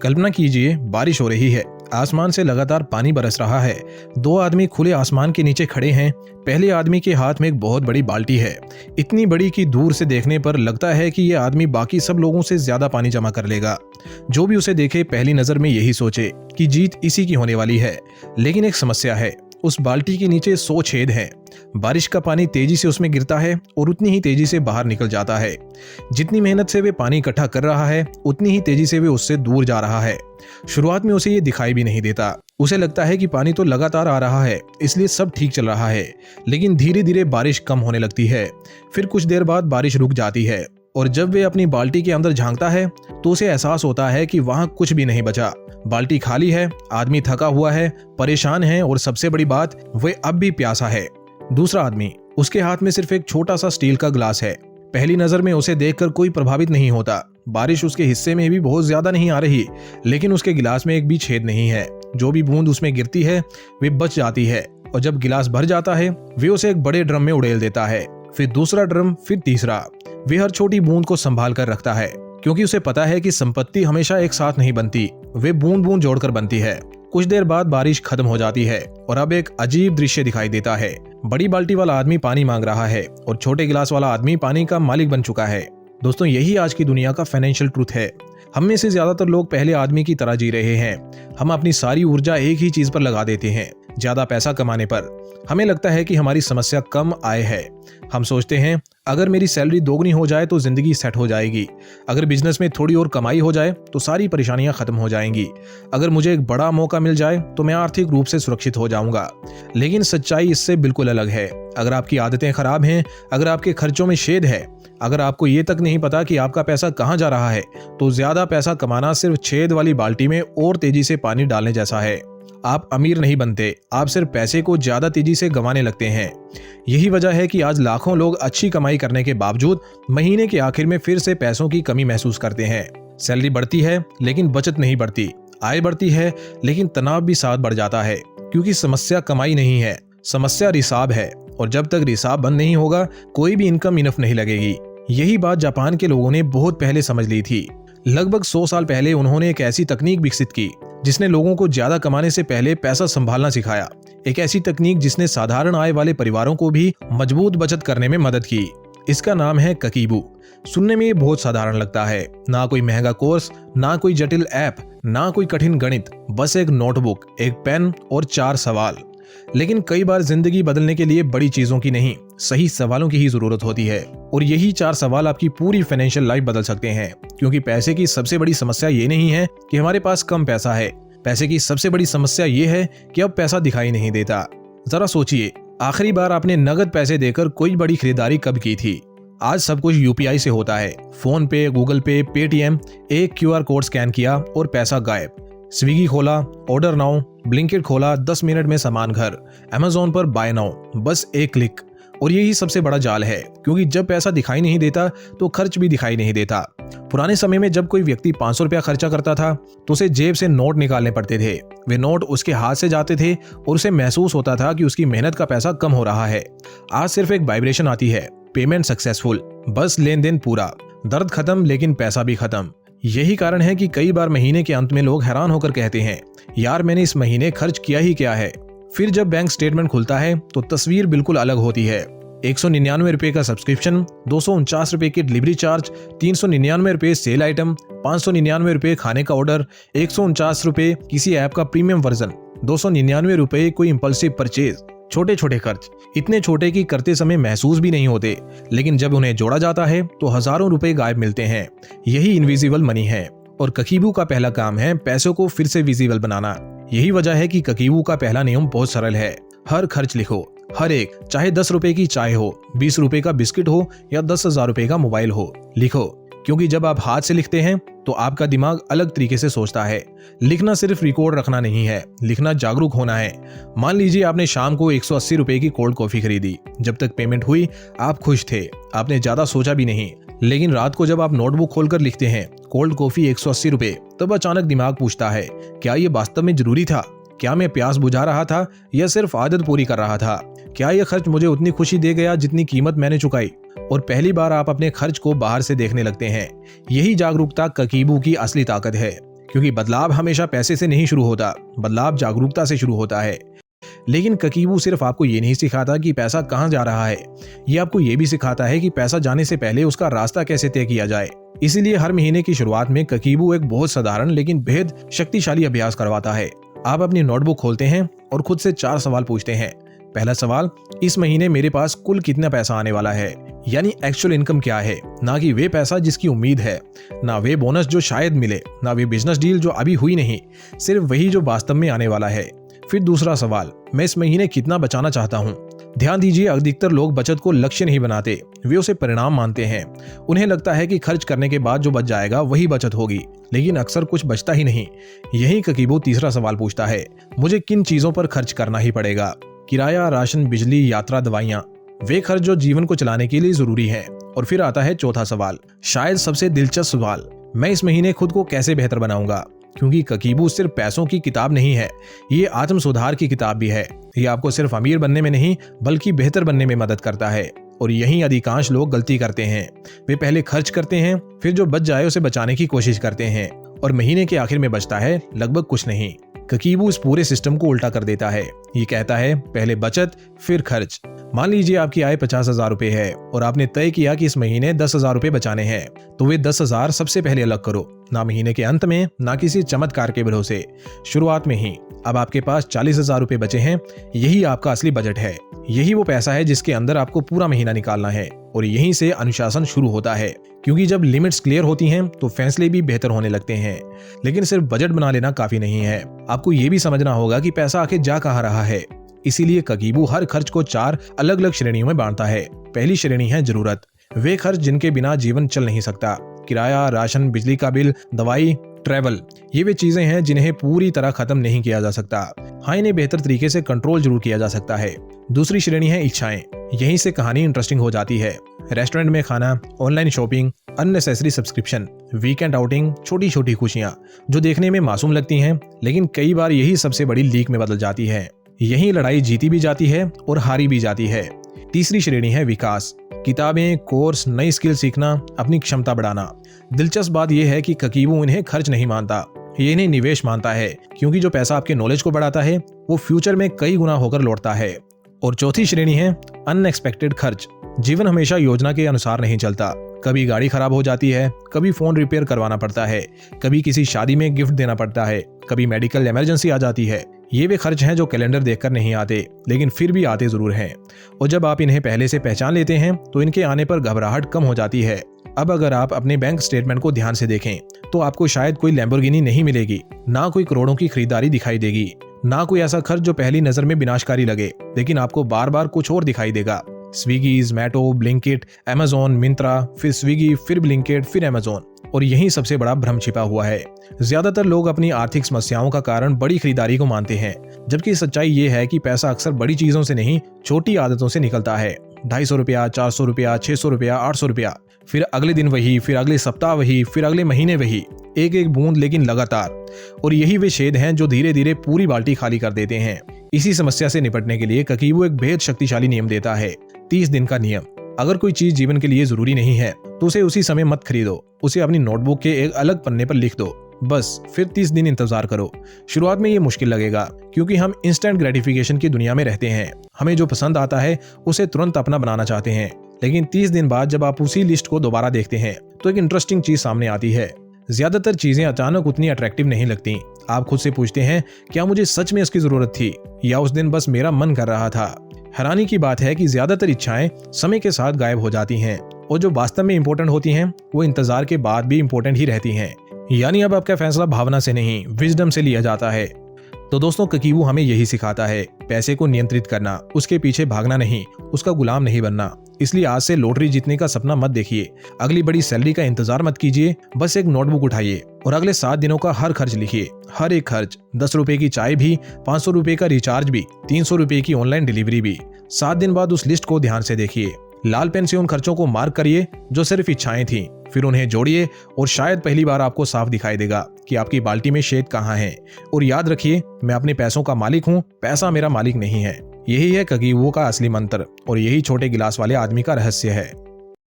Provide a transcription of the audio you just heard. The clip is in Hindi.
कल्पना कीजिए, बारिश हो रही है, आसमान से लगातार पानी बरस रहा है। दो आदमी खुले आसमान के नीचे खड़े हैं। पहले आदमी के हाथ में एक बहुत बड़ी बाल्टी है, इतनी बड़ी कि दूर से देखने पर लगता है कि यह आदमी बाकी सब लोगों से ज्यादा पानी जमा कर लेगा। जो भी उसे देखे पहली नजर में यही सोचे कि जीत इसी की होने वाली है। लेकिन एक समस्या है, उस बाल्टी के नीचे 100 छेद हैं। बारिश का पानी तेजी से उसमें गिरता है और उतनी ही तेजी से बाहर निकल जाता है। जितनी मेहनत से वे पानी इकट्ठा कर रहा है, उतनी ही तेजी से वे उससे दूर जा रहा है। शुरुआत में उसे ये दिखाई भी नहीं देता। उसे लगता है कि पानी तो लगातार आ रहा है, इसलिए सब ठीक चल रहा है। लेकिन धीरे धीरे बारिश कम होने लगती है। फिर कुछ देर बाद बारिश रुक जाती है और जब वे अपनी बाल्टी के अंदर झांकता है तो उसे एहसास होता है कि वहां कुछ भी नहीं बचा। बाल्टी खाली है, आदमी थका हुआ है, परेशान है और सबसे बड़ी बात, वह अब भी प्यासा है। दूसरा आदमी, उसके हाथ में सिर्फ एक छोटा सा स्टील का ग्लास है। पहली नजर में उसे देखकर कोई प्रभावित नहीं होता। बारिश उसके हिस्से में भी बहुत ज्यादा नहीं आ रही, लेकिन उसके गिलास में एक भी छेद नहीं है। जो भी बूंद उसमें गिरती है वे बच जाती है और जब गिलास भर जाता है वे उसे एक बड़े ड्रम में उड़ेल देता है। फिर दूसरा ड्रम, फिर तीसरा। वे हर छोटी बूंद को संभाल कर रखता है, क्योंकि उसे पता है कि संपत्ति हमेशा एक साथ नहीं बनती, वे बूंद बूंद जोड़कर बनती है। कुछ देर बाद बारिश खत्म हो जाती है और अब एक अजीब दृश्य दिखाई देता है। बड़ी बाल्टी वाला आदमी पानी मांग रहा है और छोटे गिलास वाला आदमी पानी का मालिक बन चुका है। दोस्तों, यही आज की दुनिया का फाइनेंशियल ट्रूथ है। हम में से ज्यादातर लोग पहले आदमी की तरह जी रहे हैं। हम अपनी सारी ऊर्जा एक ही चीज पर लगा देते हैं, ज्यादा पैसा कमाने पर। हमें लगता है कि हमारी समस्या कम आय है। हम सोचते हैं अगर मेरी सैलरी दोगुनी हो जाए तो जिंदगी सेट हो जाएगी। अगर बिजनेस में थोड़ी और कमाई हो जाए तो सारी परेशानियां खत्म हो जाएंगी। अगर मुझे एक बड़ा मौका मिल जाए तो मैं आर्थिक रूप से सुरक्षित हो जाऊंगा। लेकिन सच्चाई इससे बिल्कुल अलग है। अगर आपकी आदतें खराब हैं, अगर आपके खर्चों में छेद है, अगर आपको ये तक नहीं पता कि आपका पैसा कहाँ जा रहा है, तो ज्यादा पैसा कमाना सिर्फ छेद वाली बाल्टी में और तेजी से पानी डालने जैसा है। आप अमीर नहीं बनते, आप सिर्फ पैसे को ज्यादा तेजी से गंवाने लगते हैं। यही वजह है कि आज लाखों लोग अच्छी कमाई करने के बावजूद महीने के आखिर में फिर से पैसों की कमी महसूस करते हैं। सैलरी बढ़ती है लेकिन बचत नहीं बढ़ती, आय बढ़ती है लेकिन तनाव भी साथ बढ़ जाता है। क्योंकि समस्या कमाई नहीं है, समस्या रिसाव है, और जब तक रिसाव बंद नहीं होगा कोई भी इनकम इनफ नहीं लगेगी। यही बात जापान के लोगों ने बहुत पहले समझ ली थी। लगभग 100 साल पहले उन्होंने एक ऐसी तकनीक विकसित की जिसने लोगों को ज्यादा कमाने से पहले पैसा संभालना सिखाया। एक ऐसी तकनीक जिसने साधारण आय वाले परिवारों को भी मजबूत बचत करने में मदद की। इसका नाम है ककीबू। सुनने में ये बहुत साधारण लगता है, ना कोई महंगा कोर्स, ना कोई जटिल ऐप, ना कोई कठिन गणित, बस एक नोटबुक, एक पेन और 4 सवाल। लेकिन कई बार जिंदगी बदलने के लिए बड़ी चीजों की नहीं, सही सवालों की ही जरूरत होती है। और यही 4 सवाल आपकी पूरी फाइनेंशियल लाइफ बदल सकते हैं। क्योंकि पैसे की सबसे बड़ी समस्या ये नहीं है कि हमारे पास कम पैसा है, पैसे की सबसे बड़ी समस्या ये है कि अब पैसा दिखाई नहीं देता। जरा सोचिए, आखिरी बार आपने नगद पैसे देकर कोई बड़ी खरीदारी कब की थी? आज सब कुछ यूपीआई से होता है। फोन पे, गूगल पे, पेटीएम, एक क्यूआर कोड स्कैन किया और पैसा गायब। स्विगी खोला, ऑर्डर नाउ, ब्लिंकिट खोला, 10 मिनट में सामान घर, अमेज़न पर बाय नाउ, बस एक क्लिक। और यही सबसे बड़ा जाल है, क्योंकि जब पैसा दिखाई नहीं देता तो खर्च भी दिखाई नहीं देता। पुराने समय में जब कोई व्यक्ति 500 रुपया खर्चा करता था तो उसे जेब से नोट निकालने पड़ते थे। वे नोट उसके हाथ से जाते थे और उसे महसूस होता था कि उसकी मेहनत का पैसा कम हो रहा है। आज सिर्फ एक वाइब्रेशन आती है, पेमेंट सक्सेसफुल, बस लेन देन पूरा, दर्द खत्म लेकिन पैसा भी खत्म। यही कारण है कि कई बार महीने के अंत में लोग हैरान होकर कहते हैं, यार मैंने इस महीने खर्च किया ही क्या है। फिर जब बैंक स्टेटमेंट खुलता है तो तस्वीर बिल्कुल अलग होती है। 199 रुपए का सब्सक्रिप्शन, 249 रुपए की डिलीवरी चार्ज, 399 रुपए सेल आइटम, 599 रुपए खाने का ऑर्डर, 149 रुपए किसी ऐप का प्रीमियम वर्जन, 299 रुपए कोई इंपल्सिव परचेज। छोटे छोटे खर्च, इतने छोटे कि करते समय महसूस भी नहीं होते, लेकिन जब उन्हें जोड़ा जाता है तो हजारों रुपए गायब मिलते हैं। यही इनविजिबल मनी है। और ककीबू का पहला काम है पैसों को फिर से विजिबल बनाना। यही वजह है कि ककीबू का पहला नियम बहुत सरल है। हर खर्च लिखो, हर एक, चाहे 10 रुपए की चाय हो, 20 रुपए का बिस्किट हो या 10,000 रुपए का मोबाइल हो, लिखो। क्योंकि जब आप हाथ से लिखते हैं तो आपका दिमाग अलग तरीके से सोचता है। लिखना सिर्फ रिकॉर्ड रखना नहीं है, लिखना जागरूक होना है। मान लीजिए आपने शाम को 180 रुपए की कोल्ड कॉफी खरीदी। जब तक पेमेंट हुई आप खुश थे, आपने ज्यादा सोचा भी नहीं। लेकिन रात को जब आप नोटबुक खोलकर लिखते हैं कोल्ड कॉफी 180 रुपए, तब अचानक दिमाग पूछता है, क्या ये वास्तव में जरूरी था? क्या मैं प्यास बुझा रहा था या सिर्फ आदत पूरी कर रहा था? क्या यह खर्च मुझे उतनी खुशी दे गया जितनी कीमत मैंने चुकाई? और पहली बार आप अपने खर्च को बाहर से देखने लगते हैं। यही जागरूकता ककीबू की असली ताकत है। क्योंकि बदलाव हमेशा पैसे से नहीं शुरू होता, बदलाव जागरूकता से शुरू होता है। लेकिन ककीबू सिर्फ आपको ये नहीं सिखाता कि पैसा कहाँ जा रहा है, ये आपको ये भी सिखाता है कि पैसा जाने से पहले उसका रास्ता कैसे तय किया जाए। इसीलिए हर महीने की शुरुआत में ककीबू एक बहुत साधारण लेकिन बेहद शक्तिशाली अभ्यास करवाता है। आप अपनी नोटबुक खोलते हैं और खुद से 4 सवाल पूछते हैं। पहला सवाल, इस महीने मेरे पास कुल कितना पैसा आने वाला है, यानी एक्चुअल इनकम क्या है, ना कि वे पैसा जिसकी उम्मीद है, ना वे बोनस जो शायद मिले, ना वे बिजनेस डील जो अभी हुई नहीं, सिर्फ वही जो वास्तव में आने वाला है। फिर दूसरा सवाल, मैं इस महीने कितना बचाना चाहता हूँ। ध्यान दीजिए, अधिकतर लोग बचत को लक्ष्य नहीं बनाते, वे उसे परिणाम मानते हैं। उन्हें लगता है कि खर्च करने के बाद जो बच जाएगा वही बचत होगी, लेकिन अक्सर कुछ बचता ही नहीं। यही ककीबू तीसरा सवाल पूछता है, मुझे किन चीजों पर खर्च करना ही पड़ेगा। किराया, राशन, बिजली, यात्रा, दवाइयाँ, वे खर्च जो जीवन को चलाने के लिए जरूरी है। और फिर आता है चौथा सवाल, शायद सबसे दिलचस्प सवाल, मैं इस महीने खुद को कैसे बेहतर बनाऊंगा। क्योंकि ककीबू सिर्फ पैसों की किताब नहीं है, ये आत्म सुधार की किताब भी है। ये आपको सिर्फ अमीर बनने में नहीं बल्कि बेहतर बनने में मदद करता है। और यही अधिकांश लोग गलती करते हैं, वे पहले खर्च करते हैं, फिर जो बच जाए उसे बचाने की कोशिश करते हैं, और महीने के आखिर में बचता है लगभग कुछ नहीं। ककीबू इस पूरे सिस्टम को उल्टा कर देता है। ये कहता है, पहले बचत फिर खर्च। मान लीजिए आपकी आय 50,000 रुपए है और आपने तय किया कि इस महीने 10,000 रुपए बचाने हैं, तो वे 10,000 सबसे पहले अलग करो, ना महीने के अंत में, ना किसी चमत्कार के भरोसे, शुरुआत में ही। अब आपके पास 40,000 रुपए बचे हैं, यही आपका असली बजट है। यही वो पैसा है जिसके अंदर आपको पूरा महीना निकालना है, और यहीं से अनुशासन शुरू होता है। क्योंकि जब लिमिट्स क्लियर होती हैं तो फैसले भी बेहतर होने लगते हैं। लेकिन सिर्फ बजट बना लेना काफी नहीं है, आपको ये भी समझना होगा कि पैसा आखिर जा कहाँ रहा है। इसीलिए ककीबू हर खर्च को 4 अलग अलग श्रेणियों में बांटता है। पहली श्रेणी है जरूरत, वे खर्च जिनके बिना जीवन चल नहीं सकता। किराया, राशन, बिजली का बिल, दवाई, ट्रैवल, ये वे चीजें हैं जिन्हें पूरी तरह खत्म नहीं किया जा सकता। हाँ, इन्हें बेहतर तरीके से कंट्रोल जरूर किया जा सकता है। दूसरी श्रेणी है इच्छाएं, यहीं से कहानी इंटरेस्टिंग हो जाती है। रेस्टोरेंट में खाना, online shopping, unnecessary subscription, weekend outing, छोटी छोटी खुशियां जो देखने में मासूम लगती हैं, लेकिन कई बार यही सबसे बड़ी लीक में बदल जाती है। यही लड़ाई जीती भी जाती है और हारी भी जाती है। तीसरी श्रेणी है विकास, किताबें, कोर्स, नई स्किल सीखना, अपनी क्षमता बढ़ाना। दिलचस्प बात यह है कि ककीबू इन्हें खर्च नहीं मानता, ये इन्हें निवेश मानता है, क्योंकि जो पैसा आपके नॉलेज को बढ़ाता है वो फ्यूचर में कई गुना होकर लौटता है। और चौथी श्रेणी है अनएक्सपेक्टेड खर्च। जीवन हमेशा योजना के अनुसार नहीं चलता। कभी गाड़ी खराब हो जाती है, कभी फोन रिपेयर करवाना पड़ता है, कभी किसी शादी में गिफ्ट देना पड़ता है, कभी मेडिकल इमरजेंसी आ जाती है। ये वे खर्च हैं जो कैलेंडर देखकर नहीं आते, लेकिन फिर भी आते जरूर हैं। और जब आप इन्हें पहले से पहचान लेते हैं तो इनके आने पर घबराहट कम हो जाती है। अब अगर आप अपने बैंक स्टेटमेंट को ध्यान से देखें तो आपको शायद कोई लैम्बोर्गिनी नहीं मिलेगी, ना कोई करोड़ों की खरीदारी दिखाई देगी, ना कोई ऐसा खर्च जो पहली नजर में विनाशकारी लगे, लेकिन आपको बार बार कुछ और दिखाई देगा। Swiggy, Zomato, Blinkit, Amazon, Myntra, फिर स्विगी, फिर ब्लिंकिट, फिर अमेजोन। और यही सबसे बड़ा भ्रम छिपा हुआ है। ज्यादातर लोग अपनी आर्थिक समस्याओं का कारण बड़ी खरीदारी को मानते हैं, जबकि सच्चाई ये है कि पैसा अक्सर बड़ी चीजों से नहीं, छोटी आदतों से निकलता है। 250 रुपया, 400 रुपया, 600 रुपया, 800 रुपया, फिर अगले दिन वही, फिर अगले सप्ताह वही, फिर अगले महीने वही, एक एक बूंद लेकिन लगातार। और यही वे छेद हैं जो धीरे धीरे पूरी बाल्टी खाली कर देते हैं। इसी समस्या से निपटने के लिए ककीबू एक बेहद शक्तिशाली नियम देता है, 30 दिन का नियम। अगर कोई चीज जीवन के लिए जरूरी नहीं है तो उसे उसी समय मत खरीदो, उसे अपनी नोटबुक के एक अलग पन्ने पर लिख दो, बस। फिर 30 दिन इंतजार करो। शुरुआत में ये मुश्किल लगेगा, क्योंकि हम इंस्टेंट ग्रेटिफिकेशन की दुनिया में रहते हैं। हमें जो पसंद आता है उसे तुरंत अपना बनाना चाहते हैं। लेकिन 30 दिन बाद जब आप उसी लिस्ट को दोबारा देखते हैं तो एक इंटरेस्टिंग चीज सामने आती है। ज्यादातर चीजें अचानक उतनी अट्रैक्टिव नहीं लगती। आप खुद से पूछते हैं, क्या मुझे सच में इसकी जरूरत थी, या उस दिन बस मेरा मन कर रहा था। हैरानी की बात है कि ज्यादातर इच्छाएं समय के साथ गायब हो जाती हैं, और जो वास्तव में इंपॉर्टेंट होती हैं वो इंतजार के बाद भी इंपॉर्टेंट ही रहती हैं। यानी अब आपका फैसला भावना से नहीं, विजडम से लिया जाता है। तो दोस्तों, ककीबू हमें यही सिखाता है, पैसे को नियंत्रित करना, उसके पीछे भागना नहीं, उसका गुलाम नहीं बनना। इसलिए आज से लॉटरी जीतने का सपना मत देखिए, अगली बड़ी सैलरी का इंतजार मत कीजिए। बस एक नोटबुक उठाइए और अगले 7 दिनों का हर खर्च लिखिए। हर एक खर्च, 10 रुपए की चाय भी, 500 रुपए का रिचार्ज भी, 300 रुपए की ऑनलाइन डिलीवरी भी। 7 दिन बाद उस लिस्ट को ध्यान से देखिए। लाल पेन से उन खर्चों को मार्क करिए जो सिर्फ इच्छाएं थी, फिर उन्हें जोड़िए और शायद पहली बार आपको साफ दिखाई देगा कि आपकी बाल्टी में छेद कहाँ है। और याद रखिए, मैं अपने पैसों का मालिक हूँ, पैसा मेरा मालिक नहीं है। यही है ककीबू का असली मंत्र, और यही छोटे गिलास वाले आदमी का रहस्य है।